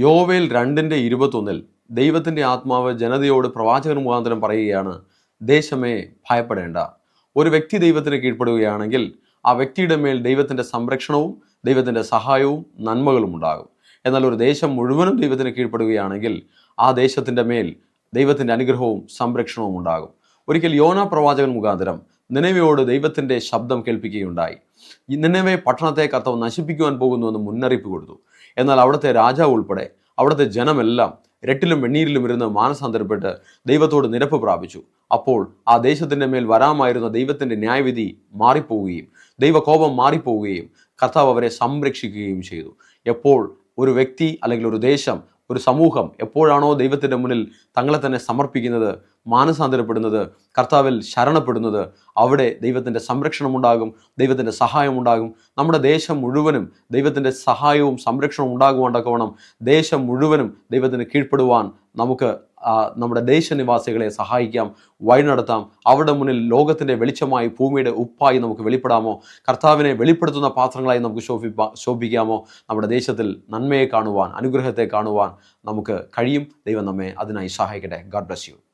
യോവേൽ 2:21 ദൈവത്തിൻ്റെ ആത്മാവ് ജനതയോട് പ്രവാചകൻ മുഖാന്തരം പറയുകയാണ്, ദേശമേ ഭയപ്പെടേണ്ട. ഒരു വ്യക്തി ദൈവത്തിന് കീഴ്പ്പെടുകയാണെങ്കിൽ ആ വ്യക്തിയുടെ മേൽ ദൈവത്തിൻ്റെ സംരക്ഷണവും ദൈവത്തിൻ്റെ സഹായവും നന്മകളും ഉണ്ടാകും. എന്നാൽ ഒരു ദേശം മുഴുവനും ദൈവത്തിന് കീഴ്പ്പെടുകയാണെങ്കിൽ ആ ദേശത്തിൻ്റെ മേൽ ദൈവത്തിൻ്റെ അനുഗ്രഹവും സംരക്ഷണവും ഉണ്ടാകും. ഒരിക്കൽ യോന പ്രവാചകൻ മുഖാന്തരം നിനവയോട് ദൈവത്തിൻ്റെ ശബ്ദം കേൾപ്പിക്കുകയുണ്ടായി. ഈ നിനവെ പട്ടണത്തെ കർത്താവ് നശിപ്പിക്കുവാൻ പോകുന്നുവെന്ന് മുന്നറിയിപ്പ് കൊടുത്തു. എന്നാൽ അവിടുത്തെ രാജാവ് ഉൾപ്പെടെ അവിടുത്തെ ജനമെല്ലാം രട്ടിലും വെണ്ണീരിലും ഇരുന്ന് മാനസാന്തരപ്പെട്ട് ദൈവത്തോട് നിരപ്പ് പ്രാപിച്ചു. അപ്പോൾ ആ ദേശത്തിൻ്റെ മേൽ വരാമായിരുന്ന ദൈവത്തിൻ്റെ ന്യായവിധി മാറിപ്പോവുകയും ദൈവകോപം മാറിപ്പോവുകയും കർത്താവ് അവരെ സംരക്ഷിക്കുകയും ചെയ്തു. എപ്പോൾ ഒരു വ്യക്തി അല്ലെങ്കിൽ ഒരു ദേശം, ഒരു സമൂഹം എപ്പോഴാണോ ദൈവത്തിൻ്റെ മുന്നിൽ തങ്ങളെ തന്നെ സമർപ്പിക്കുന്നത്, മാനസാന്തരപ്പെടുന്നത്, കർത്താവിൽ ശരണപ്പെടുന്നത്, അവിടെ ദൈവത്തിൻ്റെ സംരക്ഷണം ഉണ്ടാകും, ദൈവത്തിൻ്റെ സഹായം ഉണ്ടാകും. നമ്മുടെ ദേശം മുഴുവനും ദൈവത്തിൻ്റെ സഹായവും സംരക്ഷണവും ഉണ്ടാകുവാൻ തക്കവണ്ണം ദേശം മുഴുവനും ദൈവത്തിന് കീഴ്പ്പെടുവാൻ നമുക്ക് നമ്മുടെ ദേശനിവാസികളെ സഹായിക്കാം, വഴി നടത്താം. അവരുടെ മുന്നിൽ ലോകത്തിൻ്റെ വെളിച്ചമായി, ഭൂമിയുടെ ഉപ്പായി നമുക്ക് വെളിപ്പെടാമോ? കർത്താവിനെ വെളിപ്പെടുത്തുന്ന പാത്രങ്ങളായി നമുക്ക് ശോഭിക്കാമോ? നമ്മുടെ ദേശത്തിൽ നന്മയെ കാണുവാൻ, അനുഗ്രഹത്തെ കാണുവാൻ നമുക്ക് കഴിയും. ദൈവം നമ്മെ അതിനായി സഹായിക്കട്ടെ. God bless you.